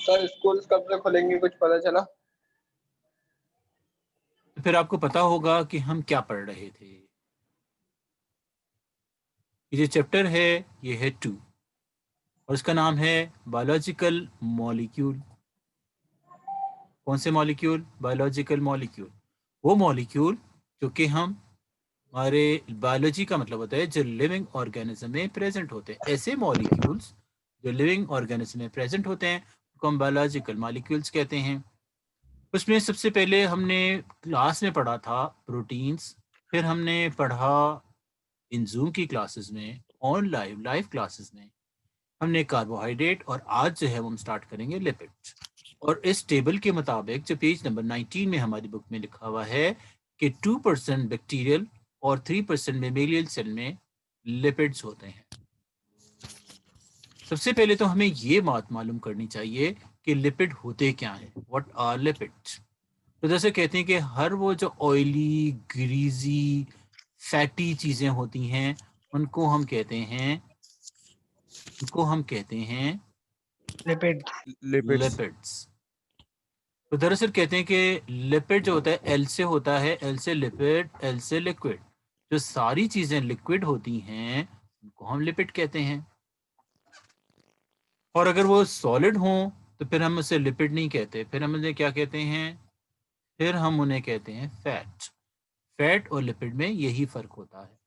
Sir school कब से खुलेंगे कुछ पता चला? तो फिर आपको पता होगा कि हम क्या पढ़ रहे थे। ये जो चैप्टर है ये है 2 और इसका नाम है बायोलॉजिकल मॉलिक्यूल। कौन से मॉलिक्यूल? Biological molecule. वो मॉलिक्यूल जो कि हम हमारे बायोलॉजी का मतलब होता है जो लिविंग ऑर्गेनिज्म में प्रेजेंट होते हैं। ऐसे मॉलिक्यूल्स जो लिविंग ऑर्गेनिज्म में प्रेजेंट होते हैं उनको हम बायोलॉजिकल मॉलिक्यूल्स कहते हैं। उसमें सबसे पहले हमने क्लास में पढ़ा था प्रोटीन्स, फिर हमने पढ़ा इन जूम की क्लासेस में, ऑन लाइव क्लासेस में हमने कार्बोहाइड्रेट, और आज जो है वो हम स्टार्ट करेंगे लिपिड्स। और इस टेबल के मुताबिक जो पेज नंबर 19 में हमारी बुक में लिखा हुआ है कि 2% बैक्टीरियल और 3% मेमेलियल सेल में लिपिड्स होते हैं। सबसे पहले तो हमें ये बात मालूम करनी चाहिए कि लिपिड होते क्या हैं, व्हाट आर लिपिड्स। तो जैसे कहते हैं कि हर वो जो ऑयली, ग्रीजी, फैटी चीजें होती हैं उनको हम कहते हैं, लिपिड। लिपिड्स। लिपिड्स। तो दरअसल कहते हैं कि लिपिड जो होता है एल से होता है, एल से लिपिड, एल से लिक्विड। जो सारी चीजें लिक्विड होती हैं उनको हम लिपिड कहते हैं। और अगर वो सॉलिड हों तो फिर हम उसे लिपिड नहीं कहते, फिर हम उन्हें क्या कहते हैं? फिर हम उन्हें कहते हैं फैट। फैट और लिपिड में यही फर्क होता है।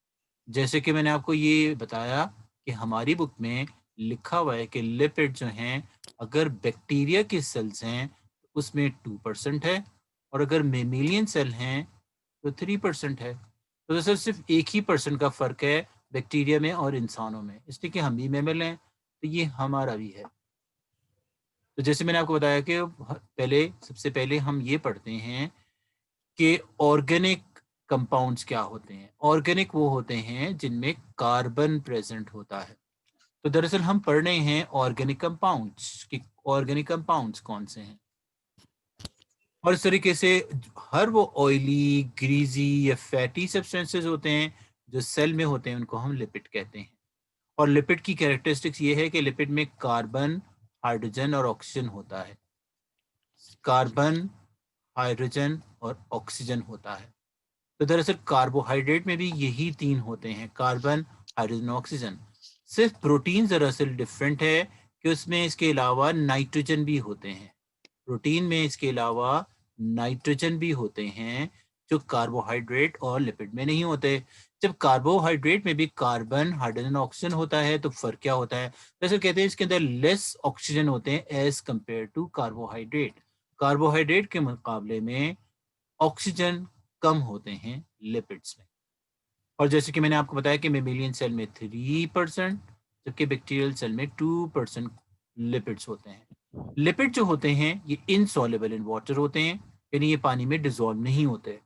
जैसे कि मैंने आपको ये बताया कि हमारी बुक में लिखा हुआ है कि लिपिड जो हैं अगर बैक्टीरिया के सेल्स हैं तो उसमें 2% है, और अगर मेमेलियन सेल हैं तो 3% है। तो दरअसल सिर्फ 1% का फर्क है बैक्टीरिया में और इंसानों में, इसलिए कि हम भी मेमल हैं तो ये हमारा भी है। तो जैसे मैंने आपको बताया कि सबसे पहले हम ये पढ़ते हैं कि ऑर्गेनिक कंपाउंड्स क्या होते हैं। ऑर्गेनिक वो होते हैं जिनमें कार्बन प्रेजेंट होता है। तो दरअसल हम पढ़ रहे हैं ऑर्गेनिक कंपाउंड्स कि ऑर्गेनिक कंपाउंड्स कौन से हैं। और इस तरीके से हर वो ऑयली, ग्रीजी या फैटी सब्सटेंसेस होते हैं जो सेल में होते हैं उनको हम लिपिड कहते हैं। और लिपिड की कैरेक्टरिस्टिक्स ये है कि लिपिड में कार्बन, हाइड्रोजन और ऑक्सीजन होता है। कार्बन, हाइड्रोजन और ऑक्सीजन होता है। तो दरअसल कार्बोहाइड्रेट में भी यही 3 होते हैं, कार्बन, हाइड्रोजन, ऑक्सीजन। सिर्फ प्रोटीन दरअसल डिफरेंट है कि उसमें इसके अलावा नाइट्रोजन भी होते हैं। प्रोटीन में इसके अलावा नाइट्रोजन भी होते हैं जो कार्बोहाइड्रेट और लिपिड में नहीं होते। जब कार्बोहाइड्रेट में भी कार्बन, हाइड्रोजन, ऑक्सीजन होता है तो फर्क क्या होता है? दरअसल कहते हैं इसके अंदर लेस ऑक्सीजन होते हैं as compare to carbohydrate. Carbohydrate के मुकाबले में ऑक्सीजन कम होते हैं लिपिड्स में। और जैसे कि मैंने आपको बताया कि मेमेलियन सेल में 3%, जबकि बैक्टीरियल सेल में 2% लिपिड्स होते हैं। लिपिड जो होते हैं ये इनसॉल्युबल इन वाटर होते हैं, यानी ये पानी में डिसॉल्व नहीं होते,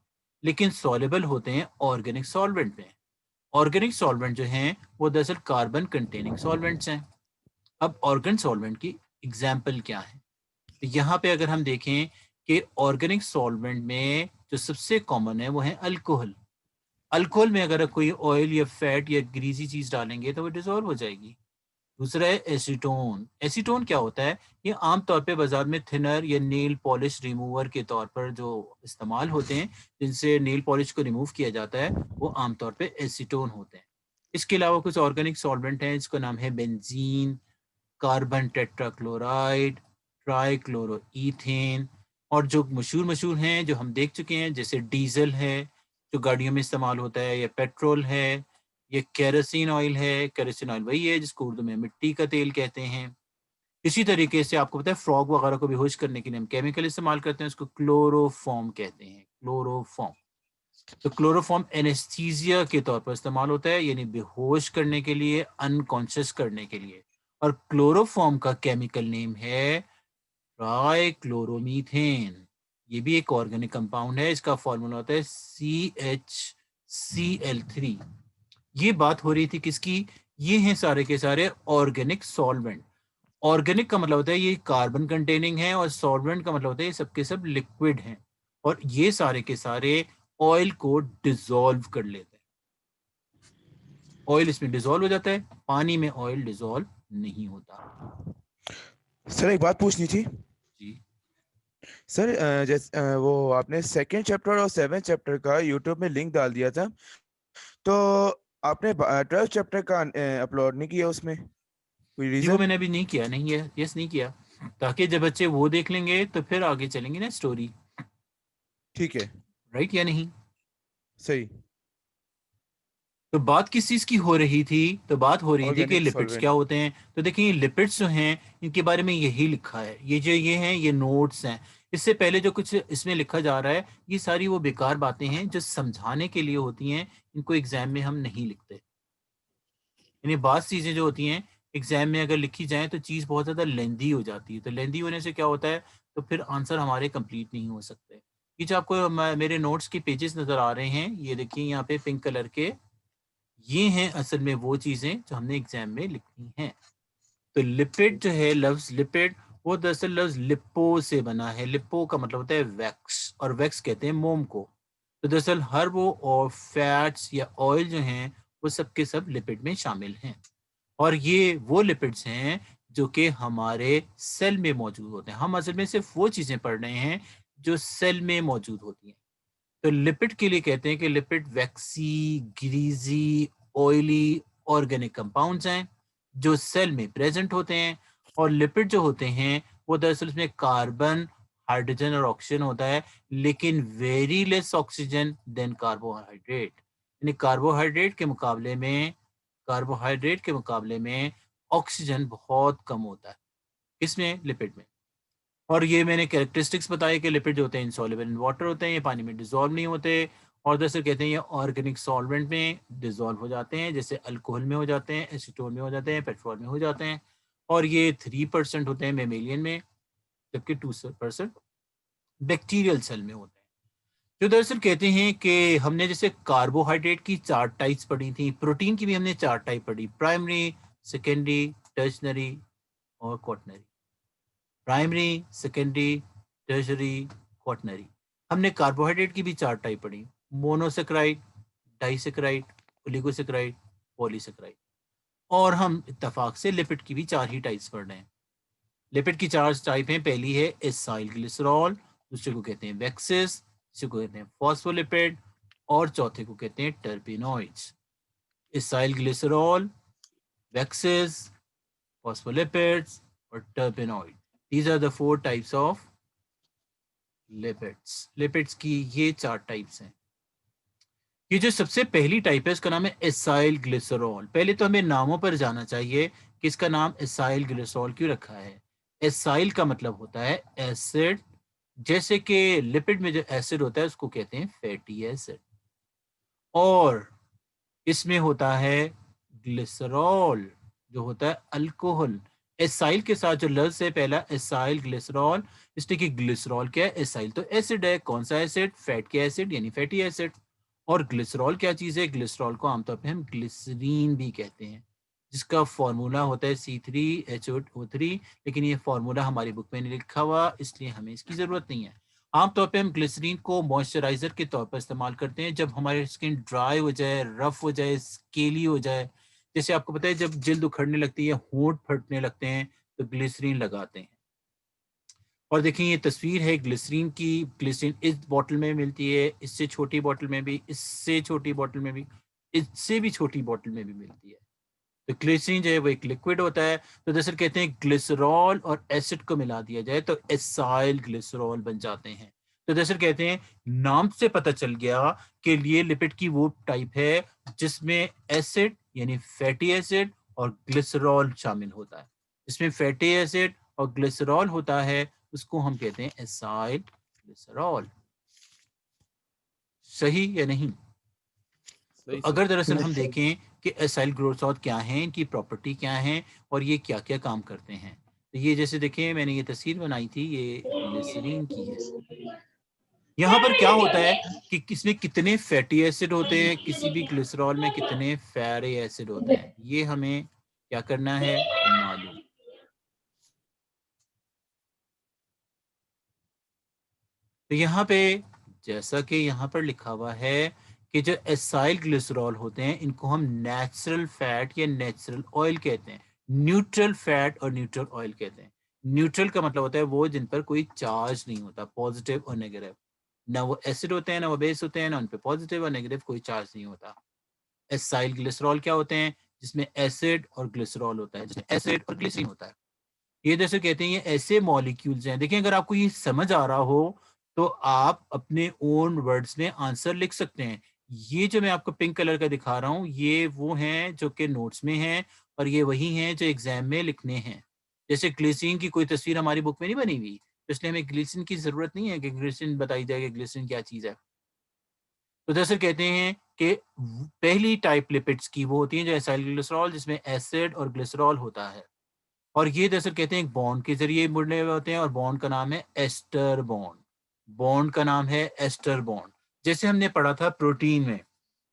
लेकिन सॉल्युबल होते हैं ऑर्गेनिक सॉल्वेंट में। ऑर्गेनिक सॉल्वेंट जो हैं वो दरअसल कार्बन कंटेनिंग सॉल्वेंट्स हैं। अब ऑर्गेनिक सॉल्वेंट की एग्जाम्पल क्या है? तो यहाँ पे अगर हम देखें कि ऑर्गेनिक सॉल्वेंट में जो सबसे कॉमन है वो है अल्कोहल। अल्कोहल में अगर कोई ऑयल या फैट या ग्रीसी चीज डालेंगे तो वो डिसॉल्व हो जाएगी। दूसरा है एसीटोन। एसीटोन क्या होता है? ये आमतौर पे बाजार में थिनर या नेल पॉलिश रिमूवर के तौर पर जो इस्तेमाल होते हैं, जिनसे नेल पॉलिश को रिमूव किया जाता है, वो आमतौर पे एसीटोन होते हैं। इसके अलावा कुछ ऑर्गेनिक सॉल्वेंट हैं, इसका नाम है बेंजीन, कार्बन टेट्राक्लोराइड, ट्राइक्लोरोईथेन। और जो मशहूर मशहूर हैं जो हम देख चुके हैं, जैसे डीजल है जो गाड़ियों में इस्तेमाल होता है, या पेट्रोल है, ये केरोसिन ऑयल है। केरोसिन ऑयल वही है जिसको उर्दू में मिट्टी का तेल कहते हैं। इसी तरीके से आपको पता है फ्रॉग वगैरह को बेहोश करने के लिए हम केमिकल इस्तेमाल करते हैं, उसको क्लोरोफॉर्म कहते हैं, क्लोरोफॉर्म। तो क्लोरोफॉर्म एनेस्थीसिया के तौर पर इस्तेमाल होता है, यानी बेहोश करने के लिए, अनकॉन्शियस करने के लिए। और क्लोरोफॉर्म का केमिकल नेम है ट्राइक्लोरोमीथेन। ये भी एक ऑर्गेनिक कंपाउंड है, इसका फॉर्मूला होता है CHCl3। ये बात हो रही थी किसकी? ये हैं सारे के सारे ऑर्गेनिक सॉल्वेंट। ऑर्गेनिक का मतलब होता है ये कार्बन कंटेनिंग है, और सॉल्वेंट का मतलब होता है ये सब के सब लिक्विड हैं, और ये सारे के सारे ऑयल को डिसॉल्व कर लेते हैं। ऑयल इसमें डिसॉल्व हो जाता है, पानी में ऑयल डिसॉल्व नहीं होता। सर एक बात पूछनी थी जी सर। जैसे वो आपने सेकंड चैप्टर और सेवेंथ चैप्टर का यूट्यूब में लिंक डाल दिया था, तो आपने 12th चैप्टर का अपलोड नहीं किया उसमें, कोई जी, वो रीजन? मैंने अभी नहीं किया, नहीं है, यस नहीं किया, ताकि जब बच्चे वो देख लेंगे तो फिर आगे चलेंगे ना स्टोरी, ठीक है, राइट या नहीं? सही। तो बात किस चीज की हो रही थी? तो बात हो रही थी कि ऑर्गेनिक लिपिड्स सॉल्वेंट। क्या होते हैं। तो देखिए ये लिपिड्स जो हैं इनके बारे में यही लिखा है, ये जो ये हैं ये नोट्स हैं। इससे पहले जो कुछ इसमें लिखा जा रहा है ये सारी वो बेकार बातें हैं जो समझाने के लिए होती हैं, इनको एग्जाम में हम नहीं लिखते। यानी बात चीजें जो होती हैं एग्जाम में अगर लिखी जाए तो चीज बहुत ज्यादा लेंदी हो जाती है, तो लेंदी होने से क्या होता है, तो फिर आंसर हमारे कंप्लीट नहीं हो सकते। ये जो आपको मेरे नोट्स के पेजेस नजर आ रहे हैं, ये देखिए यहाँ पे पिंक कलर के, ये हैं असल में वो चीजें जो हमने एग्जाम में लिखनी हैं। तो लिपिड जो है, लफ्ज लिपिड, वो दरअसल लफ्ज लिपो से बना है। लिपो का मतलब होता है वैक्स, और वैक्स कहते हैं मोम को। तो दरअसल हर वो और फैट्स या ऑयल जो हैं वो सब के सब लिपिड में शामिल हैं, और ये वो लिपिड्स हैं जो कि हमारे सेल में मौजूद होते हैं। हम असल में सिर्फ वो चीजें पढ़ रहे हैं जो सेल में मौजूद होती हैं। तो लिपिड के लिए कहते हैं कि लिपिड वैक्सी, ग्रीजी, ऑयली ऑर्गेनिक कंपाउंड्स हैं जो सेल में प्रेजेंट होते हैं। और लिपिड जो होते हैं वो दरअसल उसमें कार्बन, हाइड्रोजन और ऑक्सीजन होता है, लेकिन very less oxygen than carbohydrate. यानी कार्बोहाइड्रेट के मुकाबले में ऑक्सीजन बहुत कम होता है इसमें, लिपिड में। और ये मैंने कैरेक्टरिस्टिक्स बताए कि लिपिड जो होते हैं इनसॉल्युबल इन वाटर होते हैं, ये पानी में डिजोल्व नहीं होते, और दरअसल कहते हैं ये ऑर्गेनिक सॉल्वेंट में डिजोल्व हो जाते हैं, जैसे अल्कोहल में हो जाते हैं, एसीटोन में हो जाते हैं, पेट्रोल में हो जाते हैं। और ये 3% होते हैं मेमेलियन में, जबकि 2% बैक्टीरियल सेल में होते हैं। जो दरअसल कहते हैं कि हमने जैसे कार्बोहाइड्रेट की 4 टाइप्स पढ़ी थी, प्रोटीन की भी हमने 4 टाइप पढ़ी, प्राइमरी, सेकेंडरी, टर्शनरी और quaternary. Primary, secondary, tertiary, quaternary. हमने कार्बोहाइड्रेट की भी 4 टाइप पढ़ी, मोनोसेक्राइड, डाइसेक्राइड, ओलिगोसेक्राइड, पॉलीसेक्राइड। और हम इत्तेफाक से लिपिड की भी 4 ही टाइप्स पढ़ रहे हैं। लिपिड की 4 टाइप हैं, पहली है एसाइल ग्लिसरॉल, दूसरे को कहते हैं वैक्सेस, तीसरे को कहते हैं फॉस्फोलिपिड, और चौथे को कहते हैं टर्पेनॉइड्स। एसाइल ग्लिसरॉल, वैक्सेस, phospholipids और टर्पेनॉइड, these are the 4 types of lipids। Lipids की ये 4 टाइप्स हैं। ये जो सबसे पहली टाइप है इसका नाम है एसाइल ग्लिसरॉल। पहले तो हमें नामों पर जाना चाहिए कि इसका नाम एसाइल ग्लिसरॉल क्यों रखा है। एसाइल का मतलब होता है एसिड, जैसे कि लिपिड में जो एसिड होता है उसको कहते हैं फैटी एसिड, और इसमें होता है ग्लिसरॉल जो होता है अल्कोहल। एसाइल के साथ जो लफ्ज है पहला एसाइल ग्लिसरॉल, इसलिए कि ग्लिसरॉल क्या है, एसाइल तो एसिड है, कौन सा एसिड, फैट के एसिड यानी फैटी एसिड। और ग्लिसरॉल क्या चीज है, ग्लिसरॉल को आमतौर पे हम ग्लिसरीन भी कहते हैं, जिसका फॉर्मूला होता है C3H2O3, लेकिन ये फॉर्मूला हमारी बुक में नहीं लिखा हुआ, इसलिए हमें इसकी जरूरत नहीं है। आमतौर पे हम ग्लिसरीन को मॉइस्चराइजर के तौर पर इस्तेमाल करते हैं जब हमारी स्किन ड्राई हो जाए, रफ हो जाए, स्केली हो जाए। जैसे आपको पता है जब जिल्द उखड़ने लगती है, होंठ फटने लगते हैं, तो ग्लिसरीन लगाते हैं। और देखिए ये तस्वीर है ग्लिसरीन की। ग्लिसरीन इस बोतल में मिलती है, इससे छोटी बोतल में भी, इससे छोटी बोतल में भी, इससे भी छोटी बोतल में भी मिलती है। तो ग्लिसरीन जो है वो एक लिक्विड होता है। तो दरअसल कहते हैं ग्लिसरॉल और एसिड को मिला दिया जाए तो एसाइल ग्लिसरॉल बन जाते हैं। तो दरअसल कहते हैं नाम से पता चल गया कि ये लिपिड की वो टाइप है जिसमें एसिड यानी फैटी एसिड और ग्लिसरॉल शामिल होता है। इसमें फैटी एसिड और ग्लिसरॉल होता है उसको हम कहते हैं एसाइल ग्लिसरॉल। सही या नहीं? तो सही अगर सही। दरअसल हम देखें कि एसाइल ग्लिसरॉल क्या है, इनकी प्रॉपर्टी क्या है और ये क्या क्या काम करते हैं, तो ये जैसे देखिए मैंने ये तस्वीर बनाई थी, ये ग्लिसरीन की है। यहाँ पर क्या होता है कि किसमें कितने फैटी एसिड होते हैं, किसी भी ग्लिसरॉल में कितने फैटी एसिड होते हैं, ये हमें क्या करना है मालूम। तो यहाँ पे जैसा कि यहाँ पर लिखा हुआ है कि जो एसाइल ग्लिसरॉल होते हैं इनको हम नेचुरल फैट या नेचुरल ऑयल कहते हैं, न्यूट्रल फैट और न्यूट्रल ऑयल कहते हैं। न्यूट्रल का मतलब होता है वो जिन पर कोई चार्ज नहीं होता, पॉजिटिव और नेगेटिव। ना वो एसिड होते हैं, ना वो बेस होते हैं, ना उन पे पॉजिटिव और नेगेटिव कोई चार्ज नहीं होता। एसाइल ग्लिसरॉल क्या होते हैं? जिसमें एसिड और ग्लिसरॉल होता है, जिसमें एसिड और ग्लिसरीन होता है। ये जैसे कहते हैं ये ऐसे मॉलिक्यूल्स हैं। देखिए अगर आपको ये समझ आ रहा हो तो आप अपने ओन वर्ड्स में आंसर लिख सकते हैं। ये जो मैं आपको पिंक कलर का दिखा रहा हूँ ये वो हैं जो कि नोट्स में हैं और ये वही हैं जो एग्जाम में लिखने हैं। जैसे ग्लिसरीन की कोई तस्वीर हमारी बुक में नहीं बनी हुई, तो इसलिए हमें ग्लिसरीन की जरूरत नहीं है कि ग्लिसरीन बताई जाए कि ग्लिसरीन क्या चीज है। तो दरअसल कहते हैं कि पहली टाइप लिपिड्स की वो होती है जो एसाइल ग्लिसरॉल, जिसमें एसिड और ग्लिसरॉल होता है। और ये दरअसल कहते हैं एक बॉन्ड के जरिए मुड़ने हुए होते हैं और बॉन्ड का नाम है एस्टर बॉन्ड। बॉन्ड का नाम है एस्टर बॉन्ड। जैसे हमने पढ़ा था प्रोटीन में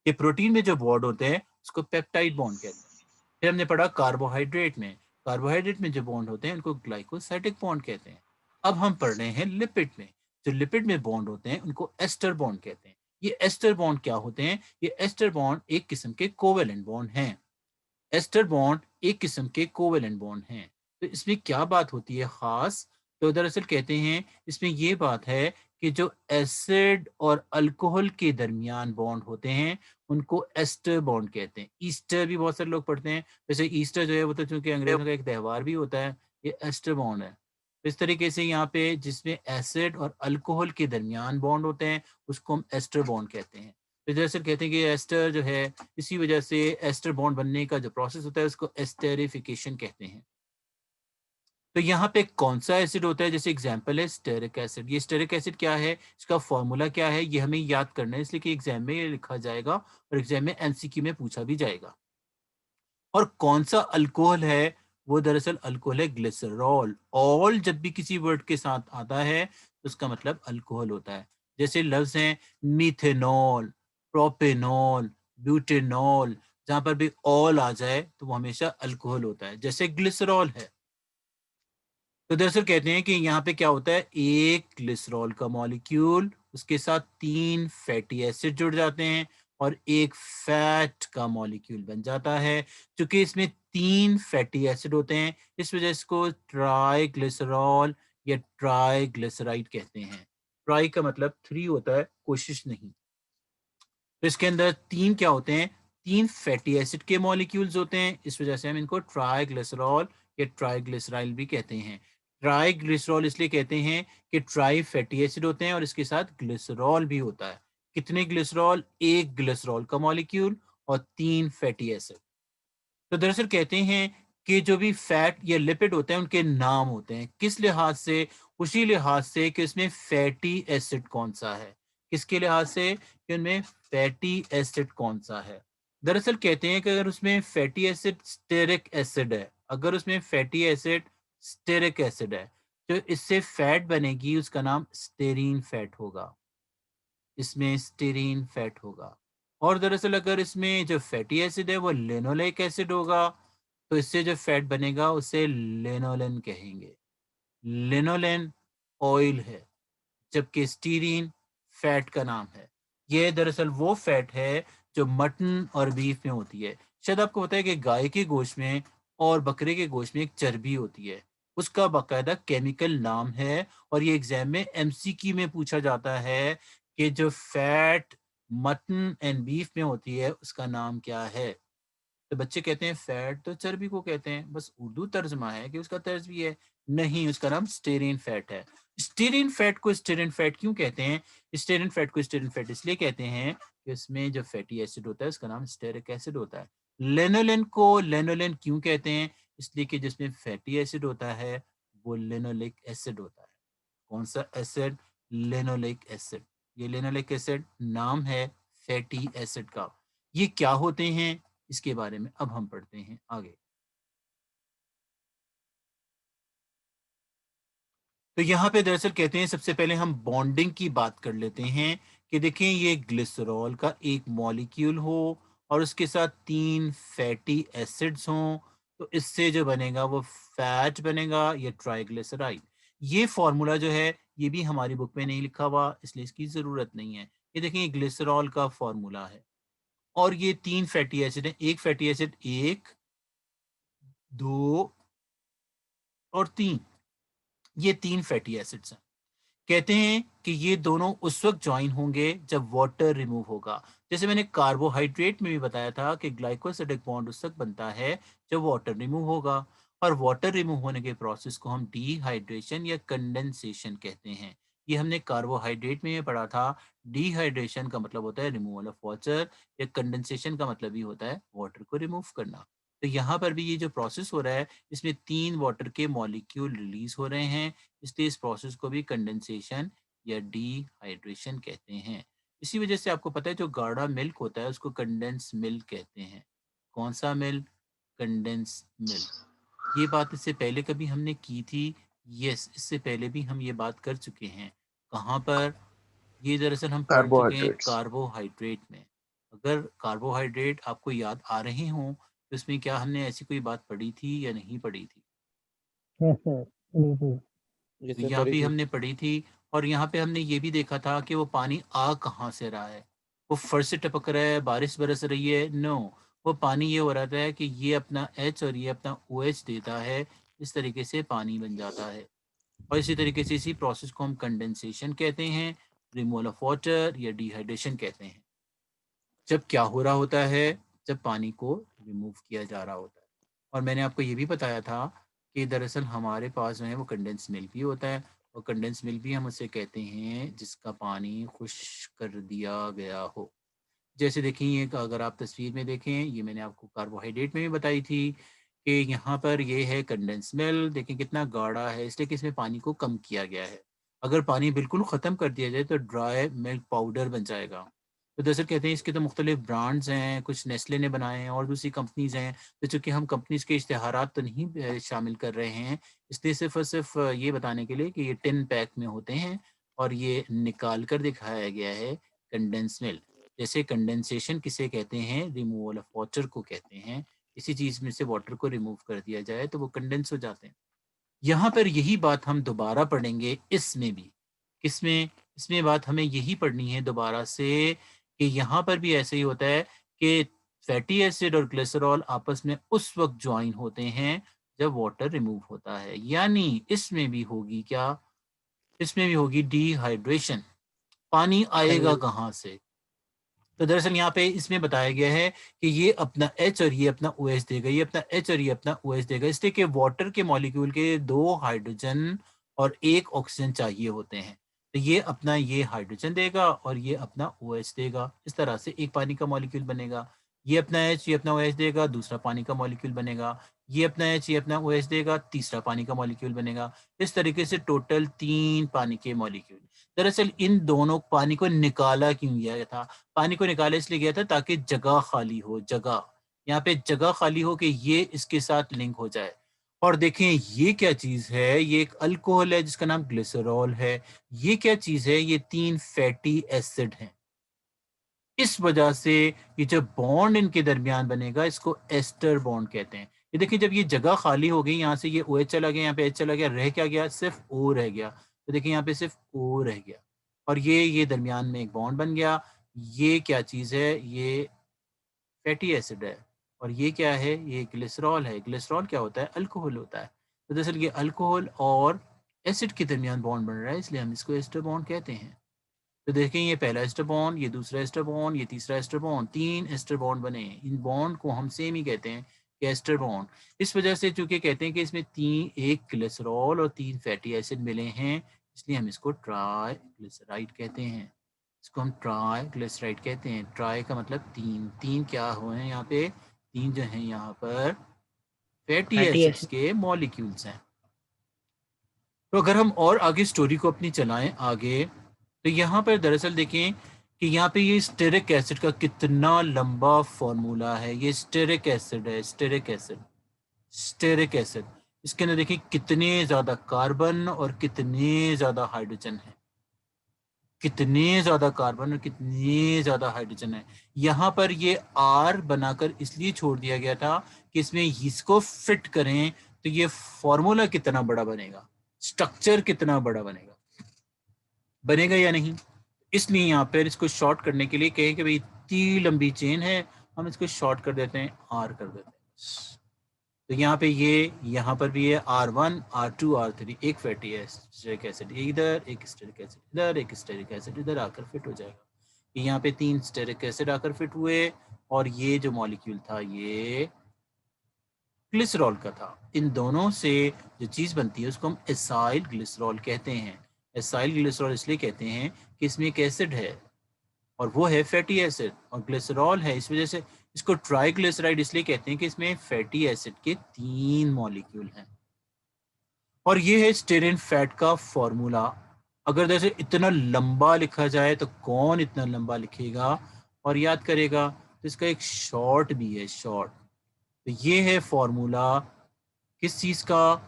कि प्रोटीन में जो बॉन्ड होते हैं उसको पेप्टाइड बॉन्ड कहते हैं। फिर हमने पढ़ा कार्बोहाइड्रेट में जो बॉन्ड होते हैं उनको ग्लाइकोसाइडिक बॉन्ड कहते हैं। अब हम पढ़ रहे हैं लिपिड में। जो लिपिड में बॉन्ड होते हैं उनको एस्टर बॉन्ड कहते हैं। ये एस्टर बॉन्ड क्या होते हैं? ये एस्टर बॉन्ड एक किस्म के कोवेलेंट बॉन्ड हैं। एस्टर बॉन्ड एक किस्म के कोवेलेंट बॉन्ड हैं। तो इसमें क्या बात होती है खास? तो दरअसल कहते हैं इसमें ये बात है कि जो एसिड और अल्कोहल के दरमियान बॉन्ड होते हैं उनको एस्टर बॉन्ड कहते हैं। ईस्टर भी बहुत सारे लोग पढ़ते हैं। वैसे ईस्टर जो है वो तो चूंकि अंग्रेजों का एक त्यौहार भी होता है, ये एस्टर बॉन्ड है। तो इस तरीके से यहाँ पे जिसमें एसिड और अल्कोहल के दरमियान बॉन्ड होते हैं उसको हम एस्टर बॉन्ड कहते हैं। तो दरअसल कहते हैं कि एस्टर जो है इसी वजह से एस्टर बॉन्ड बनने का जो प्रोसेस होता है उसको एस्टेरिफिकेशन कहते हैं। तो यहाँ पे कौन सा एसिड होता है? जैसे एग्जांपल है स्टेरिक एसिड। ये स्टेरिक एसिड क्या है, इसका फॉर्मूला क्या है, ये हमें याद करना है, इसलिए कि एग्जाम में ये लिखा जाएगा और एग्जाम में एमसीक्यू में पूछा भी जाएगा। और कौन सा अल्कोहल है? वो दरअसल अल्कोहल है ग्लिसरॉल। ऑल जब भी किसी वर्ड के साथ आता है तो उसका मतलब अल्कोहल होता है। जैसे लफ्ज हैं मीथेनॉल, प्रोपेनॉल, ब्यूटेनॉल, जहां पर भी ऑल आ जाए तो वो हमेशा अल्कोहल होता है। जैसे ग्लिसरॉल है। तो दरअसल कहते हैं कि यहाँ पे क्या होता है, एक ग्लिसरॉल का मॉलिक्यूल उसके साथ 3 फैटी एसिड जुड़ जाते हैं और एक फैट का मॉलिक्यूल बन जाता है। क्योंकि इसमें 3 फैटी एसिड होते हैं इस वजह से इसको ट्राइग्लिसरॉल या ट्राइग्लिसराइड कहते हैं। ट्राई का मतलब 3 होता है, कोशिश नहीं। तो इसके अंदर 3 क्या होते हैं, 3 फैटी एसिड के मॉलिक्यूल्स होते हैं, इस वजह से हम इनको ट्राइग्लिसरॉल या ट्राइग्लिसराइल भी कहते हैं। ट्राइग्लिसरॉल इसलिए कहते हैं कि ट्राई फैटी एसिड होते हैं और इसके साथ ग्लिसरॉल भी होता है। कितने ग्लिसरॉल? एक ग्लिसरॉल का मॉलिक्यूल और 3 फैटी एसिड। तो दरअसल कहते हैं कि जो भी फैट या लिपिड होते हैं उनके नाम होते हैं किस लिहाज से? उसी लिहाज से कि उसमें फैटी एसिड कौन सा है। किसके लिहाज से? कि उनमें फैटी एसिड कौन सा है। दरअसल कहते हैं कि अगर उसमें फैटी एसिड स्टेरिक एसिड है, अगर उसमें फैटी एसिड स्टेरिक एसिड है तो इससे फैट बनेगी, उसका नाम स्टेरीन फैट होगा। इसमें स्टेरीन फैट होगा। और दरअसल अगर इसमें जो फैटी एसिड है वो लिनोलेक एसिड होगा तो इससे जो फैट बनेगा उसे लिनोलेन कहेंगे। लिनोलेन ऑयल है, जबकि स्टीरीन फैट का नाम है। ये दरअसल वो फैट है जो मटन और बीफ में होती है। शायद आपको पता है कि गाय के गोश्त में और बकरे के गोश्त में एक चर्बी होती है, उसका बाकायदा केमिकल नाम है। और ये एग्जाम में एमसीक्यू में पूछा जाता है कि जो फैट मटन एंड बीफ में होती है उसका नाम क्या है। तो बच्चे कहते हैं फैट तो चर्बी को कहते हैं, बस उर्दू तर्जमा है कि उसका तर्ज भी है। नहीं, उसका नाम स्टेरीन फैट है। स्टेरीन फैट को स्टेरीन फैट क्यों कहते हैं? स्टेरीन फैट को स्टेरीन फैट इसलिए कहते हैं कि उसमें जो फैटी एसिड होता है उसका नाम स्टेरिक एसिड होता है। लेनोलेन को लेनोलेन क्यों कहते हैं? इसलिए कि जिसमें फैटी एसिड होता है वो लेनोलिक एसिड होता है। कौन सा एसिड? Linoleic acid. ये लेनोलिक एसिड नाम है फैटी एसिड का। ये क्या होते हैं इसके बारे में अब हम पढ़ते हैं आगे। तो यहाँ पे दरअसल कहते हैं सबसे पहले हम बॉन्डिंग की बात कर लेते हैं कि देखें ये ग्लिसरॉल का एक मॉलिक्यूल हो और उसके साथ 3 फैटी एसिड्स हों तो इससे जो बनेगा वो फैट बनेगा या ट्राइग्लिसराइड। ये फॉर्मूला जो है ये भी हमारी बुक में नहीं लिखा हुआ इसलिए इसकी जरूरत नहीं है। ये देखें ये ग्लिसरॉल का फॉर्मूला है और ये 3 फैटी एसिड है। एक फैटी एसिड 1, 2 और 3। ये 3 फैटी एसिड्स हैं। कहते हैं कि ये दोनों उस वक्त ज्वाइन होंगे जब वाटर रिमूव होगा। जैसे मैंने कार्बोहाइड्रेट में भी बताया था कि ग्लाइकोसिडिक बॉन्ड उस वक्त बनता है जब वाटर रिमूव होगा, और वाटर रिमूव होने के प्रोसेस को हम डिहाइड्रेशन या कंडेंसेशन कहते हैं। ये हमने कार्बोहाइड्रेट में भी पढ़ा था। डिहाइड्रेशन का मतलब होता है रिमूवल ऑफ वाटर, या कंडेंसेशन का मतलब ही होता है वाटर को रिमूव करना। तो यहाँ पर भी ये जो प्रोसेस हो रहा है, इसमें 3 वाटर के मॉलिक्यूल रिलीज हो रहे हैं, इसलिए इस प्रोसेस को भी कंडेंसेशन या डिहाइड्रेशन कहते हैं। इसी वजह से आपको पता है जो गाढ़ा मिल्क होता है उसको कंडेंस मिल्क कहते हैं। कौन सा मिल्क? Condense milk. ये बात इससे पहले कभी हमने की थी? यस, इससे पहले भी हम ये बात कर चुके हैं। कहाँ पर? ये दरअसल हम पढ़ चुके हैं कार्बोहाइड्रेट्स। कार्बोहाइड्रेट में। अगर कार्बोहाइड्रेट आपको याद आ रहे हों तो इसमें क्या हमने ऐसी कोई बात पढ़ी थी या नहीं पढ़ी थी? Yes sir. ये तो से यहाँ पड़ी भी थी। हमने पढ़ी थी, और यहाँ पे हमने ये भी देखा था कि वो पानी आ कहाँ से रहा है। वो फर्श से टपक रहा है, बारिश बरस रही है? नो, वो पानी ये हो रहा है कि ये अपना H और ये अपना OH देता है, इस तरीके से पानी बन जाता है। और इसी तरीके से इसी प्रोसेस को हम कंडेंसेशन कहते हैं, रिमूवल ऑफ वाटर या डिहाइड्रेशन कहते हैं। जब क्या हो रहा होता है? जब पानी को रिमूव किया जा रहा होता है। और मैंने आपको ये भी बताया था कि दरअसल हमारे पास जो है वो कंडेंस मिल्क भी होता है, और कंडेंस मिल्क भी हम उसे कहते हैं जिसका पानी खुश्क कर दिया गया हो। जैसे देखिए, ये अगर आप तस्वीर में देखें, ये मैंने आपको कार्बोहाइड्रेट में भी बताई थी कि यहाँ पर ये है कंडेंस मिल्क। देखें कितना गाढ़ा है, इसलिए कि इसमें पानी को कम किया गया है। अगर पानी बिल्कुल ख़त्म कर दिया जाए तो ड्राई मिल्क पाउडर बन जाएगा। तो दरअसल कहते हैं इसके तो मुख्तलिफ ब्रांड्स हैं, कुछ नेस्ले ने बनाए हैं और दूसरी कंपनीज़ हैं। तो चूँकि हम कंपनीज़ के इश्तिहारात तो नहीं शामिल कर रहे हैं, इसलिए सिर्फ़ और सिर्फ ये बताने के लिए कि ये टिन पैक में होते हैं, और ये निकाल कर दिखाया गया है कंडेंस मिल्क। जैसे कंडेंसेशन किसे कहते हैं? रिमूवल ऑफ वाटर को कहते हैं। किसी चीज़ में से वाटर को रिमूव कर दिया जाए तो वो कंडेंस हो जाते हैं। यहाँ पर यही बात हम दोबारा पढ़ेंगे इसमें भी। किसमें? इसमें बात हमें यही पढ़नी है दोबारा से कि यहाँ पर भी ऐसे ही होता है कि फैटी एसिड और ग्लिसरॉल आपस में उस वक़्त जॉइन होते हैं जब वाटर रिमूव होता है। यानी इसमें भी होगी क्या? इसमें भी होगी डिहाइड्रेशन। पानी आएगा कहाँ से? तो दरअसल यहाँ पे इसमें बताया गया है कि ये अपना H और ये अपना OH देगा, ये अपना H और ये अपना OH देगा, इसलिए कि वाटर के मॉलिक्यूल के 2 हाइड्रोजन और 1 ऑक्सीजन चाहिए होते हैं। तो ये अपना ये हाइड्रोजन देगा और ये अपना OH देगा। इस तरह से एक पानी का मॉलिक्यूल बनेगा। ये अपना H, ये अपना OH देगा, दूसरा पानी का मॉलिक्यूल बनेगा। ये अपना H, ये अपना OH देगा, तीसरा पानी का मॉलिक्यूल बनेगा। इस तरीके से टोटल 3 पानी के मॉलिक्यूल। दरअसल इन दोनों पानी को निकाला क्यों गया था? पानी को निकाला इसलिए गया था ताकि जगह खाली हो, जगह। यहाँ पे जगह खाली हो कि ये इसके साथ लिंक हो जाए। और देखें ये क्या चीज़ है? ये एक अल्कोहल है जिसका नाम ग्लिसरॉल है। ये क्या चीज़ है? ये 3 फैटी एसिड हैं। इस वजह से ये जो बॉन्ड इनके दरमियान बनेगा इसको एस्टर बॉन्ड कहते हैं। ये देखिए जब ये जगह खाली हो गई, यहाँ से ये OH चला गया, यहाँ पे H चला गया, रह क्या गया? सिर्फ O रह गया। तो देखिए यहाँ पे सिर्फ O रह गया, और ये दरमियान में एक बॉन्ड बन गया। ये क्या चीज़ है? ये फैटी एसिड है। और ये क्या है? ये ग्लिसरॉल है। ग्लिसरॉल क्या होता है? अल्कोहल होता है। तो दरअसल ये अल्कोहल और एसिड के दरमियान बॉन्ड बन रहा है, इसलिए हम इसको एस्टर बॉन्ड कहते हैं। तो देखें ये पहला एस्टर बॉन्ड, ये दूसरा एस्टर बॉन्ड, ये तीसरा एस्टर बॉन्ड, 3 एस्टर बॉन्ड बने हैं। इन बॉन्ड को हम सेम ही कहते हैं कि एस्टर बॉन्ड। इस वजह से चूंकि कहते हैं कि इसमें 1 ग्लिसरॉल और 3 फैटी एसिड मिले हैं, इसलिए हम इसको ट्राई ग्लिसराइड कहते हैं। इसको हम ट्राई ग्लिसराइड कहते हैं। ट्राई का मतलब 3 क्या हुए हैं यहाँ पे? 3 जो हैं यहाँ पर फैटी फैटी एसिड्स एसिड। के मॉलिक्यूल्स हैं। तो अगर हम और आगे स्टोरी को अपनी चलाएं आगे, तो यहाँ पर दरअसल देखें कि यहाँ पे ये स्टेरिक एसिड का कितना लंबा फॉर्मूला है। ये स्टेरिक एसिड है, स्टेरिक एसिड, स्टेरिक एसिड। इसके अंदर देखिए कितने ज़्यादा कार्बन और कितने ज़्यादा हाइड्रोजन है, कितने ज़्यादा कार्बन और कितने ज़्यादा हाइड्रोजन है। यहाँ पर ये R बनाकर इसलिए छोड़ दिया गया था कि इसमें इसको फिट करें तो ये फॉर्मूला कितना बड़ा बनेगा, स्ट्रक्चर कितना बड़ा बनेगा, बनेगा या नहीं। इसलिए यहाँ पर इसको शॉर्ट करने के लिए कहें कि भाई इतनी लंबी चेन है, हम इसको शॉर्ट कर देते हैं, R कर देते हैं। तो यहाँ पे ये, यहाँ पर भी है R1, R2, R3, एक फैटी एसिडिक एसिड इधर, एक स्टेरिक एसिड इधर, एक स्टेरिक एसिड इधर आकर फिट हो जाएगा। यहाँ पे 3 स्टेरिक एसिड आकर फिट हुए और ये जो मॉलिक्यूल था ये ग्लिसरॉल का था। इन दोनों से जो चीज़ बनती है उसको हम एसाइल ग्लिसरॉल कहते हैं। एसाइल ग्लिसरॉल इसलिए कहते हैं कि इसमें एक एसिड है और वो है फैटी एसिड, और ग्लिसरॉल है, इस वजह से इसको ट्राइग्लिसराइड इसलिए कहते हैं कि इसमें फैटी एसिड के 3 मॉलिक्यूल हैं। और ये है स्टेरिन फैट का फॉर्मूला। अगर जैसे इतना लंबा लिखा जाए तो कौन इतना लंबा लिखेगा और याद करेगा, तो इसका एक शॉर्ट भी है, शॉर्ट। तो ये है फॉर्मूला किस चीज़ का,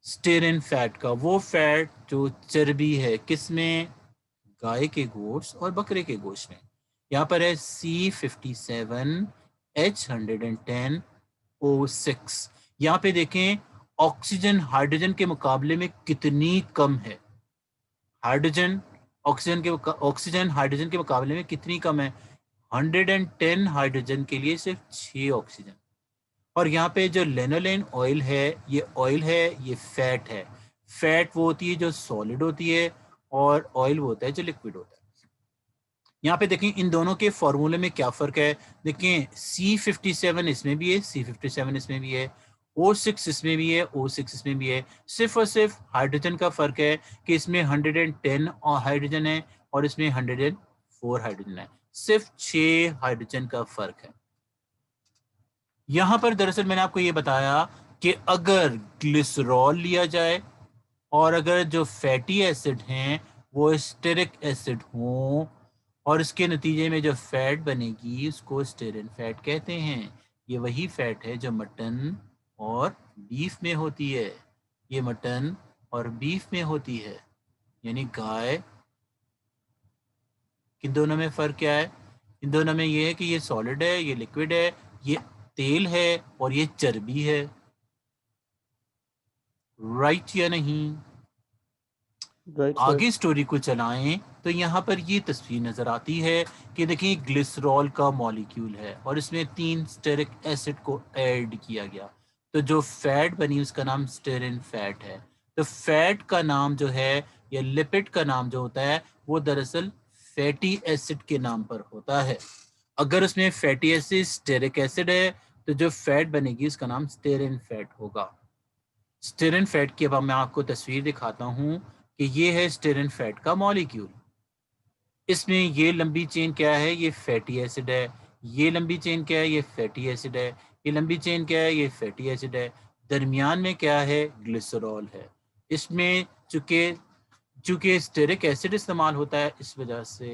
स्टेरिन फैट का। वो फैट जो चर्बी है किसमें, गाय के गोश्त और बकरे के गोश्त में। यहाँ पर है C57H110O6। यहाँ पे देखें ऑक्सीजन हाइड्रोजन के मुकाबले में कितनी कम है। हाइड्रोजन ऑक्सीजन हाइड्रोजन के मुकाबले में कितनी कम है, 110 हाइड्रोजन के लिए सिर्फ 6 ऑक्सीजन। और यहाँ पे जो लेनोलेन ऑयल है, ये ऑयल है, ये फैट है। फैट वो होती है जो सॉलिड होती है और ऑयल वो होता है जो लिक्विड होता है। यहाँ पे देखें इन दोनों के फॉर्मूले में क्या फर्क है। देखें C57 इसमें भी है, C57 इसमें भी है, O6 इसमें भी है, O6 इसमें भी है। सिर्फ और सिर्फ हाइड्रोजन का फर्क है कि इसमें 110 हाइड्रोजन है और इसमें 104 हाइड्रोजन है। सिर्फ 6 हाइड्रोजन का फर्क है। यहाँ पर दरअसल मैंने आपको ये बताया कि अगर ग्लिसरॉल लिया जाए और अगर जो फैटी एसिड हैं वो स्टेरिक एसिड हों और इसके नतीजे में जो फैट बनेगी उसको स्टेरिन फैट कहते हैं। ये वही फैट है जो मटन और बीफ में होती है। ये मटन और बीफ में होती है, यानी गाय। इन दोनों में फ़र्क क्या है, इन दोनों में ये है कि ये सॉलिड है, ये लिक्विड है, ये तेल है और ये चर्बी है। राइट या नहीं? राइट आगे स्टोरी को चलाएं तो यहाँ पर ये तस्वीर नजर आती है कि देखिए ग्लिसरॉल का मॉलिक्यूल है और इसमें 3 स्टेरिक एसिड को ऐड किया गया, तो जो फैट बनी उसका नाम स्टेरिन फैट है। तो फैट का नाम जो है या लिपिड का नाम जो होता है वो दरअसल फैटी एसिड के नाम पर होता है। अगर उसमें फैटी एसिड स्टेरिक एसिड है तो जो फैट बनेगी उसका नाम स्टेरिन फैट होगा। स्टेरिन फैट की अब मैं आपको तस्वीर दिखाता हूँ कि ये है स्टेरिन फैट का मॉलिक्यूल। इसमें ये लंबी चेन क्या है, ये फैटी एसिड है। ये लंबी चेन क्या है, ये फैटी एसिड है। ये लंबी चेन क्या है, ये फैटी एसिड है। दरमियान में क्या है, ग्लिसरॉल है। इसमें चूंकि स्टेरिक एसिड इस्तेमाल होता है इस वजह से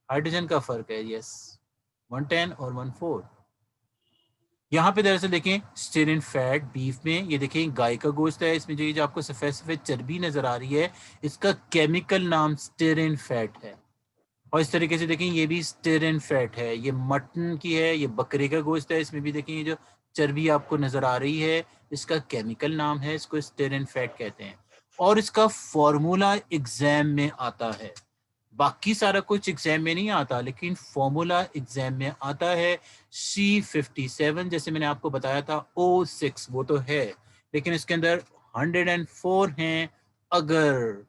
हाइड्रोजन का फर्क है, यस, 110 और 14। यहाँ पे दरअसल देखें स्टेरिन फैट बीफ में, ये देखें गाय का गोश्त है, इसमें जो आपको सफेद सफेद चर्बी नजर आ रही है इसका केमिकल नाम स्टेरिन फैट है। और इस तरीके से देखें ये भी स्टेरिन फैट है, ये मटन की है, ये बकरे का गोश्त है, इसमें भी देखें ये जो चर्बी आपको नजर आ रही है इसका केमिकल नाम है, इसको स्टेरिन फैट कहते हैं। और इसका फॉर्मूला एग्जाम में आता है, बाकी सारा कुछ एग्जाम में नहीं आता लेकिन फॉर्मूला एग्जाम में आता है। C57 जैसे मैंने आपको बताया था, O6 वो तो है लेकिन इसके अंदर 104 हैं अगर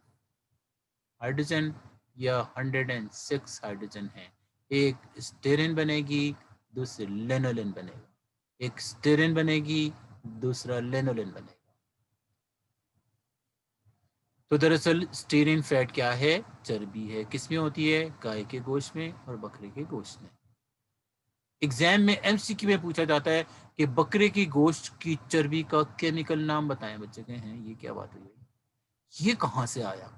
हाइड्रोजन या 106 हाइड्रोजन है। एक स्टेरिन बनेगी, दूसरी लेनोलिन बनेगा। एक स्टेरिन बनेगी, दूसरा लेनोलिन बनेगा। तो दरअसल स्टेरिन फैट क्या है, चर्बी है। किसमें होती है, गाय के गोश्त में और बकरे के गोश्त में। एग्जाम में एमसीक्यू में पूछा जाता है कि बकरे की गोश्त की चर्बी का केमिकल नाम बताएं। बच्चे कहे हैं ये क्या बात हुई, ये कहाँ से आया।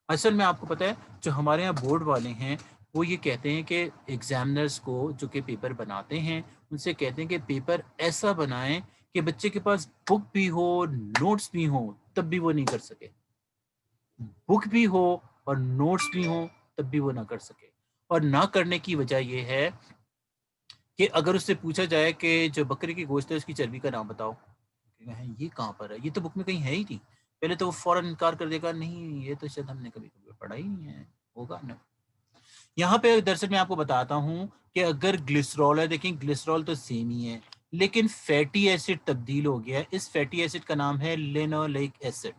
असल में आपको पता है जो हमारे यहाँ बोर्ड वाले हैं वो ये कहते हैं कि एग्जामिनर्स को जो कि पेपर बनाते हैं उनसे कहते हैं कि पेपर ऐसा बनाएं कि बच्चे के पास बुक भी हो, नोट्स भी हो, तब भी वो नहीं कर सके। बुक भी हो और नोट्स भी हो तब भी वो ना कर सके। और ना करने की वजह यह है कि अगर उससे पूछा जाए कि जो बकरे की गोश्त है उसकी चर्बी का नाम बताओ, ये कहाँ पर है, ये तो बुक में कहीं है ही नहीं, पहले तो वो फौरन इनकार कर देगा, नहीं ये तो शायद हमने कभी कभी पढ़ा ही नहीं है, होगा ना। यहाँ पे दरअसल मैं आपको बताता हूँ कि अगर ग्लिसरॉल है, देखें ग्लिसरॉल तो सेम ही है लेकिन फैटी एसिड तब्दील हो गया है। इस फैटी एसिड का नाम है लिनोलेक एसिड।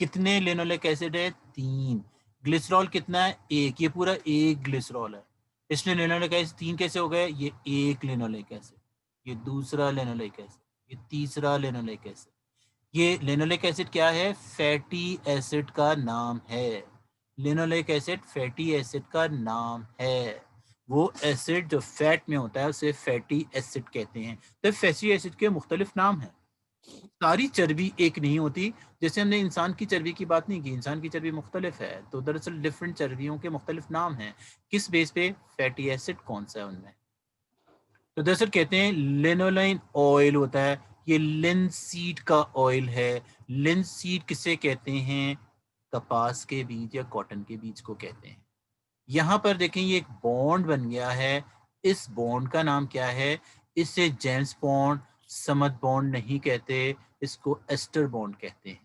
कितने लिनोलेक एसिड है? 3। ग्लिसरॉल कितना है? 1। ये पूरा 1 ग्लिसरॉल है, इसलिए लिनोलेक एसिड 3 कैसे हो गए? ये 1 लिनोलेक एसिड, ये दूसरा लिनोलेक एसिड, ये तीसरा लिनोलेक एसिड। ये लिनोलेक एसिड क्या है? फैटी एसिड का नाम है। लिनोलेक एसिड फैटी एसिड का नाम है। वो एसिड जो फैट में होता है उसे फैटी एसिड कहते हैं। तो फैटी एसिड के मुख्तलिफ नाम हैं। सारी चर्बी एक नहीं होती। जैसे हमने इंसान की चर्बी की बात नहीं की, इंसान की चर्बी मुख्तलिफ है, तो दरअसल डिफरेंट चर्बियों के मुख्तलिफ नाम हैं। किस बेस पे? फैटी एसिड कौन सा है उनमें। तो दरअसल कहते हैं लिनोलाइन ऑयल होता है, ये लिनसीड का ऑयल है। लिनसीड किसे कहते हैं? कपास के बीज या कॉटन के बीज को कहते हैं। यहाँ पर देखें ये एक बॉन्ड बन गया है, इस बॉन्ड का नाम क्या है? इसे जेम्स बॉन्ड, समद बॉन्ड नहीं कहते, इसको एस्टर बॉन्ड कहते हैं।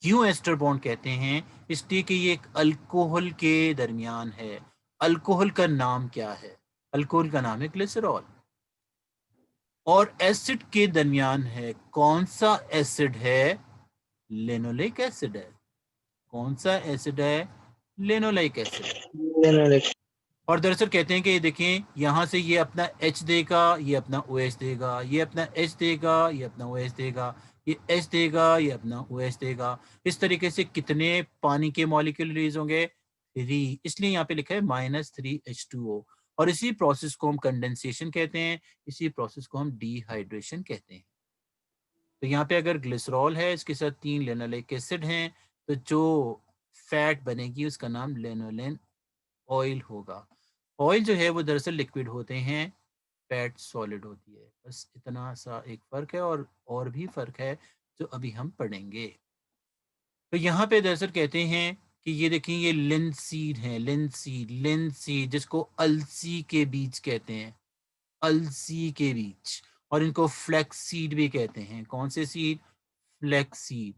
क्यों एस्टर बॉन्ड कहते हैं? इसलिए कि ये एक अल्कोहल के दरमियान है। अल्कोहल का नाम क्या है? अल्कोहल का नाम है ग्लिसरॉल। और एसिड के दरमियान है। कौन सा एसिड है? लिनोलेक एसिड है। कौन सा एसिड है? लिनोलेक एसिड है। लिनोलेक। और दरअसल कहते हैं कि देखें यहाँ से ये अपना H देगा, ये अपना OH देगा, ये अपना H देगा, ये अपना OH देगा, ये H देगा, ये अपना OH देगा। इस तरीके से कितने पानी के मॉलिक्यूल रिलीज होंगे? 3। इसलिए यहाँ पे लिखा है -3H2O। और इसी प्रोसेस को हम कंडेंसेशन कहते हैं, इसी प्रोसेस को हम डिहाइड्रेशन कहते हैं। तो यहाँ पे अगर ग्लिसरॉल है, इसके साथ 3 लिनोलेक एसिड हैं, तो जो फैट बनेगी उसका नाम लिनोलेन ऑयल होगा। ऑयल जो है वो दरअसल लिक्विड होते हैं, फैट सॉलिड होती है। बस इतना सा एक फ़र्क है, और भी फ़र्क है जो अभी हम पढ़ेंगे। तो यहाँ पे दरअसल कहते हैं कि ये देखें ये लिनसीड है, लिनसीड जिसको अलसी के बीज कहते हैं, अलसी के बीज। और इनको फ्लैक्स सीड भी कहते हैं। कौन से सीड? Flax seed.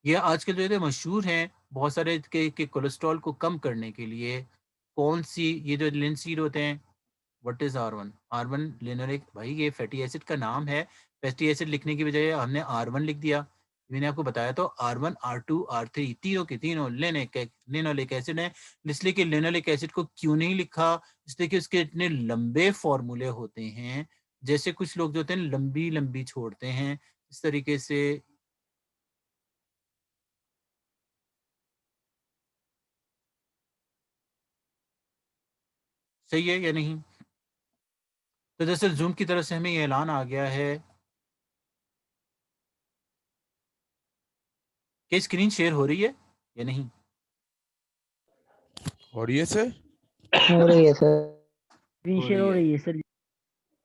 ये आजकल जो है मशहूर हैं बहुत सारे के कोलेस्ट्रॉल को कम करने के लिए। कौन सी? ये जो लिनसीड होते हैं। What is R1? R1 लिनोलेक, भाई ये फैटी एसिड का नाम है। फैटी एसिड लिखने की बजाय हमने R1 लिख दिया। मैंने आपको बताया तो R1 R2 R3 तीनों के तीनों लिनोलेक एसिड है। इसलिए कि लिनोलेक एसिड को क्यों नहीं लिखा? इसलिए कि उसके इतने लंबे फॉर्मूले होते हैं, जैसे कुछ लोग जो होते हैं लंबी लंबी छोड़ते हैं, इस तरीके से। सही है या नहीं? तो दरअसल जूम की तरफ से हमें ये ऐलान आ गया है कि स्क्रीन शेयर हो रही है या नहीं। और ये सर हो रही है सर। स्क्रीन शेयर हो रही है सर।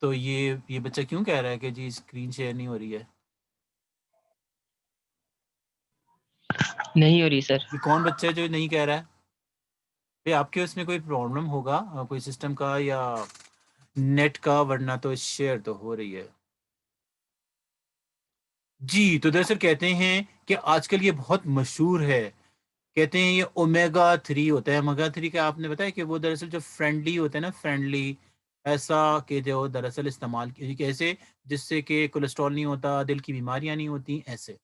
तो ये बच्चा क्यों कह रहा है कि जी स्क्रीन शेयर नहीं हो रही है? नहीं हो रही सर। ये कौन बच्चा है जो नहीं कह रहा है? भाई आपके उसमें कोई प्रॉब्लम होगा, कोई सिस्टम का या नेट का, वरना तो शेयर तो हो रही है जी। तो दरअसल कहते हैं कि आजकल ये बहुत मशहूर है। कहते हैं ये ओमेगा 3 होता है। ओमेगा 3 का आपने बताया कि वो दरअसल जो फ्रेंडली होता है ना, फ्रेंडली, ऐसा कि जो दरअसल इस्तेमाल कैसे, जिससे कि कोलेस्ट्रॉल नहीं होता, दिल की बीमारियां नहीं होती, ऐसे।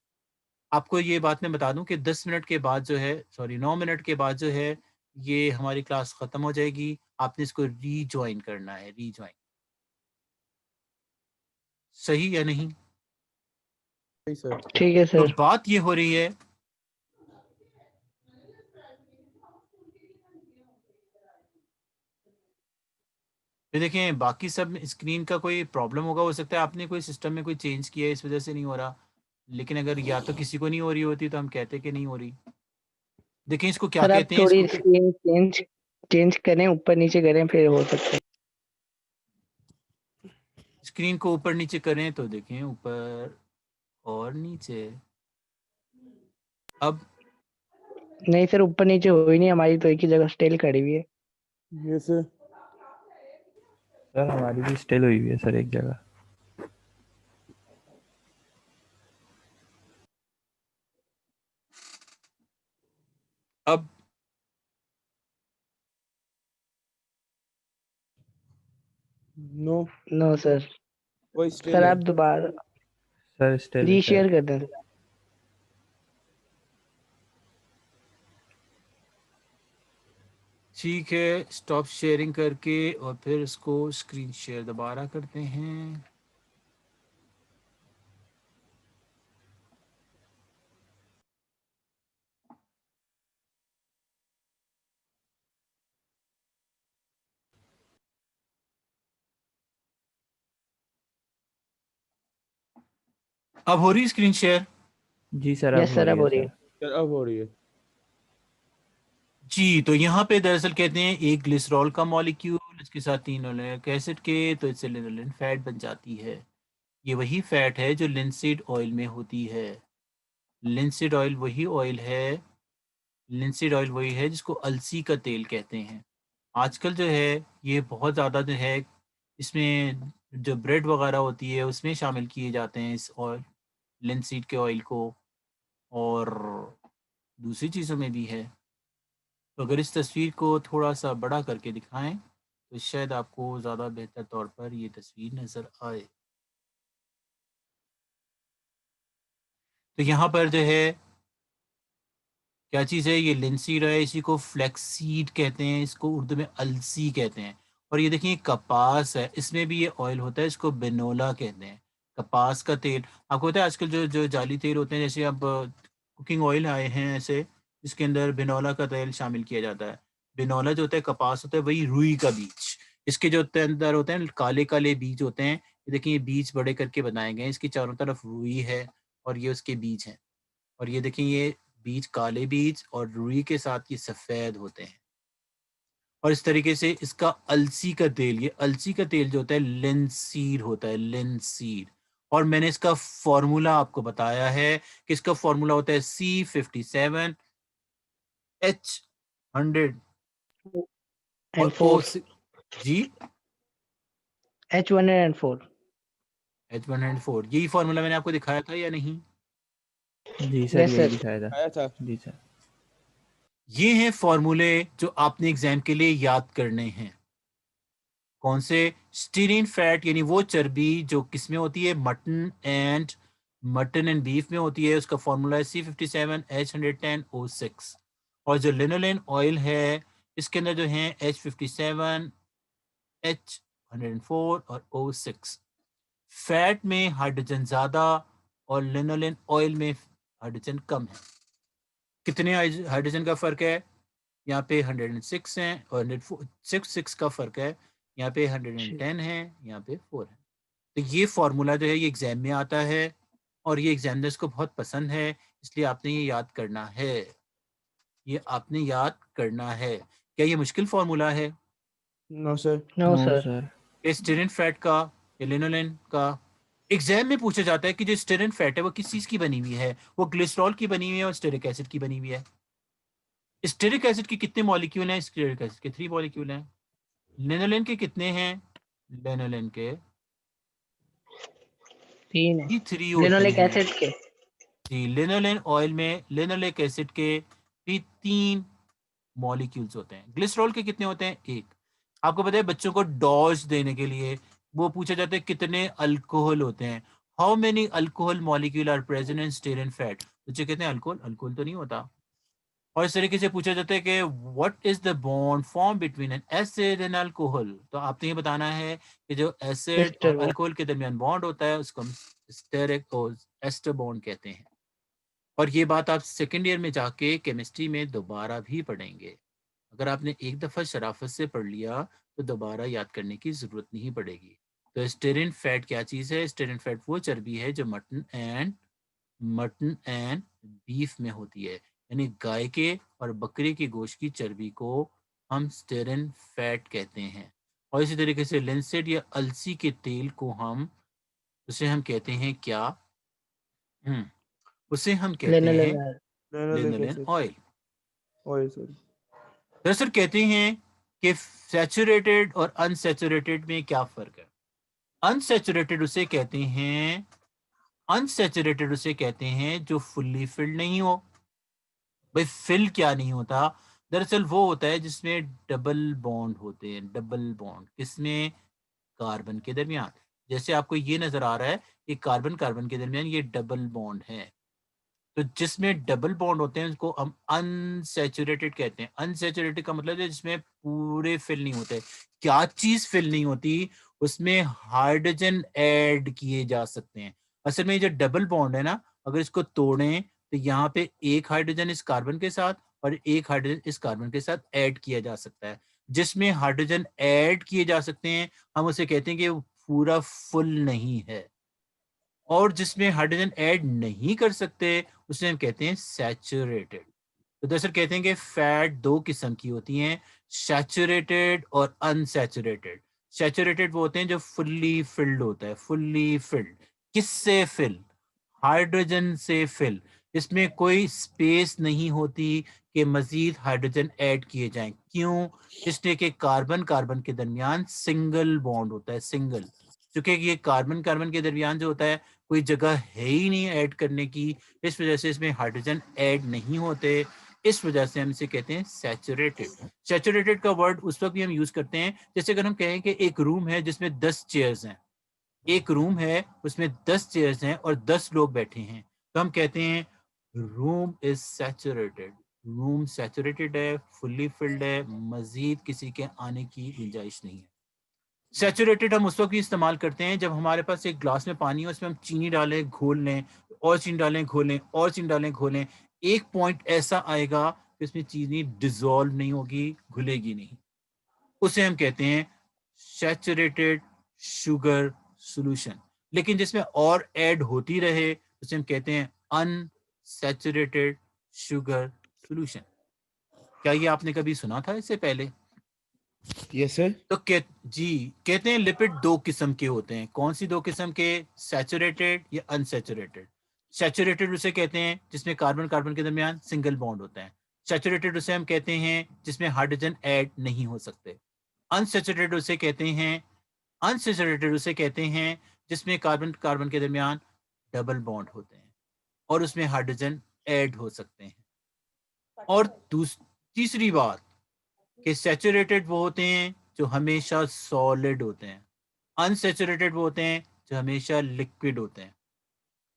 आपको ये बात मैं बता दूं कि 10 मिनट के बाद जो है, सॉरी 9 मिनट के बाद जो है, ये हमारी क्लास ख़त्म हो जाएगी। आपने इसको रीजॉइन करना है, रीजॉइन। सही या नहीं? सही सर। ठीक है तो सर। बात ये हो रही है ये देखें, बाकी सब स्क्रीन का कोई प्रॉब्लम होगा, हो सकता है आपने कोई सिस्टम में कोई चेंज किया है, इस वजह से नहीं हो रहा। लेकिन अगर या तो किसी को नहीं हो रही होती तो हम कहते कि नहीं हो रही। देखें इसको क्या सर आप कहते हैं, थोड़ी इसको स्क्रीन चेंज चेंज करें, ऊपर नीचे करें, फिर हो सकता है। स्क्रीन को ऊपर नीचे करें तो देखें ऊपर और नीचे। अब नहीं सर, ऊपर नीचे हो ही नहीं, हमारी तो एक ही जगह स्टिल खड़ी हुई है। ये सर। सर हमारी भी स्टिल हुई हुई है सर एक जगह। अब नो। No sir. वही सर स्टिल है। आप दोबारा सर स्टिल है सर। रीशेयर कर दें। ठीक है, स्टॉप शेयरिंग करके और फिर इसको स्क्रीन शेयर दोबारा करते हैं। अब हो रही स्क्रीन शेयर? जी सर अब यस हो सर रही अब है हो रही है। सर। सर अब हो रही है। जी, तो यहाँ पे दरअसल कहते हैं एक ग्लिसरॉल का मॉलिक्यूल, इसके साथ 3 लिनोलेनिक एसिड के, तो इससे लिनोलेन फैट बन जाती है। ये वही फैट है जो लिंसीड ऑयल में होती है। लिंसीड ऑयल वही ऑयल है, लिंसीड ऑयल वही है जिसको अलसी का तेल कहते हैं। आजकल जो है ये बहुत ज़्यादा जो है इसमें जो ब्रेड वगैरह होती है उसमें शामिल किए जाते हैं इस ऑयल, लिंसीड के ऑयल को, और दूसरी चीज़ों में भी है। तो अगर इस तस्वीर को थोड़ा सा बड़ा करके दिखाएं तो शायद आपको ज़्यादा बेहतर तौर पर ये तस्वीर नज़र आए। तो यहाँ पर जो है क्या चीज़ है, ये लिंसीड है, इसी को फ्लैक्सीड कहते हैं, इसको उर्दू में अलसी कहते हैं। और ये देखिए कपास है, इसमें भी ये ऑयल होता है, इसको बिनोला कहते हैं। कपास का तेल आपको पता है आजकल जो जो जाली तेल होते हैं, जैसे अब कुकिंग ऑयल आए हैं ऐसे, जिसके अंदर बिनोला का तेल शामिल किया जाता है। बिनोला जो होता है कपास होता है, वही रुई का बीज, इसके जो अंदर होते हैं काले काले बीज होते हैं। ये देखिए ये बीज बड़े करके बनाए गए हैं, इसकी चारों तरफ रुई है और ये उसके बीज हैं। और ये देखें ये बीज काले बीज और रुई के साथ ये सफ़ेद होते हैं। और इस तरीके से इसका अलसी का तेल, ये अलसी का तेल जो होता है लिंसीड होता है, लिंसीड। और मैंने इसका फॉर्मूला आपको बताया है कि इसका फॉर्मूला होता है C57H100 एंड और फोर जी H104। H104, यही फॉर्मूला मैंने आपको दिखाया था या नहीं? जी सर यस यही सर। दिखाया था। आया था। जी सर। ये हैं फॉर्मूले जो आपने एग्जाम के लिए याद करने हैं। कौन से? स्टीरीन फैट यानी वो चर्बी जो किसमें होती है, मटन एंड बीफ में होती है, उसका फॉर्मूला है C57H110O6। और जो लिनोलेन ऑयल है इसके अंदर जो है H57H104 और O6। फैट में हाइड्रोजन ज्यादा और लिनोलेन ऑयल में हाइड्रोजन कम है। कितने हाइड्रोजन का फर्क है? यहाँ पे 106 है और 106 का फर्क है, यहाँ पे 110 है, यहाँ पे 4 है। तो ये फॉर्मूला जो है ये एग्जाम में आता है और ये एग्जामिनर्स को बहुत पसंद है, इसलिए आपने ये याद करना है, ये आपने याद करना है। क्या ये मुश्किल फॉर्मूला है? No sir. No no sir. Sir. Stearin fat का या लिनोलेन का एग्जाम में पूछा जाता है कि जो स्टीरिन फैट है वो किस चीज की बनी हुई है, वो ग्लिसरॉल की बनी हुई है और स्टेरिक एसिड की बनी हुई है। स्टेरिक एसिड के कितने मॉलिक्यूल हैं? स्टेरिक एसिड के 3 मॉलिक्यूल हैं। लिनोलेन के कितने हैं? लिनोलेन के 3 है। ही 3 होते लिनोलिक हैं। एसिड के। जी, लिनोलेन ऑयल में लिनोलिक एसिड के भी 3 मॉलिक्यूल्स होते हैं। ग्लिसरॉल के कितने होते हैं? 1। आपको पता है बच्चों को डॉज देने के लिए वो पूछा जाता है कितने अल्कोहल होते हैं, how many alcohol molecule are present in stearin fat. बच्चे कहते हैं अल्कोहल, अल्कोहल तो नहीं होता। और इस तरीके से पूछा जाता है कि what is the bond form between N acid and alcohol. तो आपने ये बताना है कि जो एसिड और एस्टर बॉन्ड। अल्कोहल के दरमियान बॉन्ड होता है उसको हम स्टेरिक और एस्टर बॉन्ड कहते हैं। और ये बात आप सेकेंड ईयर में जाके केमिस्ट्री में दोबारा भी पढ़ेंगे। अगर आपने एक दफ़ा शराफत से पढ़ लिया तो दोबारा याद करने की ज़रूरत नहीं पड़ेगी। तो स्टेरिन फैट क्या चीज़ है? स्टेरिन फैट वो चर्बी है जो मटन एंड बीफ में होती है, यानी गाय के और बकरे की गोश्त की चर्बी को हम स्टेरिन फैट कहते हैं। और इसी तरीके से लिंसेड या अलसी के तेल को उसे हम कहते हैं क्या? उसे हम कहते हैं linoleic. Linoleic linolenic acid. Oil. Oil sir. दरअसल कहते हैं कि सैचुरेटेड और अनसैचुरेटेड में क्या फर्क है। अनसैचुरेटेड उसे कहते हैं, अनसैचुरेटेड उसे कहते हैं जो फुल्ली फिल्ड नहीं हो। भाई फिल क्या नहीं होता? दरअसल वो होता है जिसमें डबल बॉन्ड होते हैं। डबल बॉन्ड किसमें? कार्बन के दरमियान। जैसे आपको ये नजर आ रहा है कि कार्बन कार्बन के दरमियान ये डबल बॉन्ड है, तो जिसमें डबल बॉन्ड होते हैं उसको हम अनसैचुरेटेड कहते हैं। अनसैचुरेटेड का मतलब है जिसमें पूरे फिल नहीं होते। क्या चीज फिल नहीं होती? उसमें हाइड्रोजन ऐड किए जा सकते हैं। असल में ये जो डबल बॉन्ड है ना, अगर इसको तोड़ें तो यहाँ पे एक हाइड्रोजन इस कार्बन के साथ और एक हाइड्रोजन इस कार्बन के साथ ऐड किया जा सकता है। जिसमें हाइड्रोजन ऐड किए जा सकते हैं हम उसे कहते हैं कि वो पूरा फुल नहीं है, और जिसमें हाइड्रोजन ऐड नहीं कर सकते उसे हम कहते हैं सैचुरेटेड। तो दरअसल कहते हैं कि फैट दो किस्म की होती हैं, सैचुरेटेड और अनसैचुरेटेड। सैचुरेटेड वो होते हैं जो फुल्ली फिल्ड होता है, फुल्ली फिल्ड। किससे फिल? हाइड्रोजन से फिल। इसमें कोई स्पेस नहीं होती कि मजीद हाइड्रोजन ऐड किए जाएं। क्यों? इसलिए कि कार्बन कार्बन के दरमियान सिंगल बॉन्ड होता है, सिंगल। क्योंकि ये कार्बन कार्बन के दरमियान जो होता है कोई जगह है ही नहीं ऐड करने की, इस वजह से इसमें हाइड्रोजन ऐड नहीं होते। इस वजह से हम इसे कहते हैं सैचुरेटेड। सैचुरेटेड का वर्ड उस वक्त भी हम यूज करते हैं जैसे अगर हम कहें कि एक रूम है जिसमें 10 चेयर्स हैं, एक रूम है उसमें 10 चेयर्स हैं और 10 लोग बैठे हैं, तो हम कहते हैं room is saturated. Room saturated है, फुल्ली फिल्ड है, मजीद किसी के आने की गुंजाइश नहीं है। सैचुरेटेड हम उस वक्त भी इस्तेमाल करते हैं जब हमारे पास एक ग्लास में पानी हो, उसमें हम चीनी डालें, घोल लें, और चीनी डालें, घोलें, और चीनी डालें, घोलें, एक पॉइंट ऐसा आएगा कि उसमें चीनी डिजोल्व नहीं होगी, घुलेगी नहीं, उसे हम कहते हैं सैचुरेटेड शुगर सॉल्यूशन। लेकिन जिसमें और ऐड होती रहे उसे हम कहते हैं अनसैचुरेटेड शुगर सॉल्यूशन। क्या ये आपने कभी सुना था इससे पहले? Yes sir. तो कहते हैं लिपिड दो किस्म के होते हैं। कौन सी दो किस्म के? सैचुरेटेड या अनसैचुरेटेड। सैचुरेटेड उसे कहते हैं जिसमें कार्बन कार्बन के दरमियान सिंगल बॉन्ड होता है। सैचुरेटेड उसे हम कहते हैं जिसमें हाइड्रोजन ऐड नहीं हो सकते। अनसैचुरेटेड उसे कहते हैं जिसमें कार्बन कार्बन के दरमियान डबल बॉन्ड होते हैं और उसमें हाइड्रोजन ऐड हो सकते हैं। और तीसरी बात कि सैचुरेटेड वो होते हैं जो हमेशा सॉलिड होते हैं, अनसैचुरेटेड वो होते हैं जो हमेशा लिक्विड होते हैं।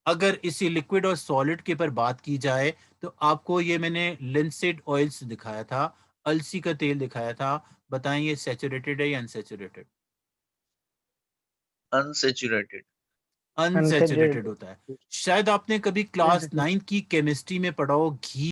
अगर इसी लिक्विड और सॉलिड के पर बात की जाए तो आपको ये मैंने लिंसेड ऑयल्स दिखाया था, अलसी का तेल दिखाया था, बताएं ये सैचुरेटेड है या अनसैचुरेटेड? अनसैचुरेटेड। अनसैचुरेटेड होता है। शायद आपने कभी क्लास 9 की केमिस्ट्री में पढ़ा हो घी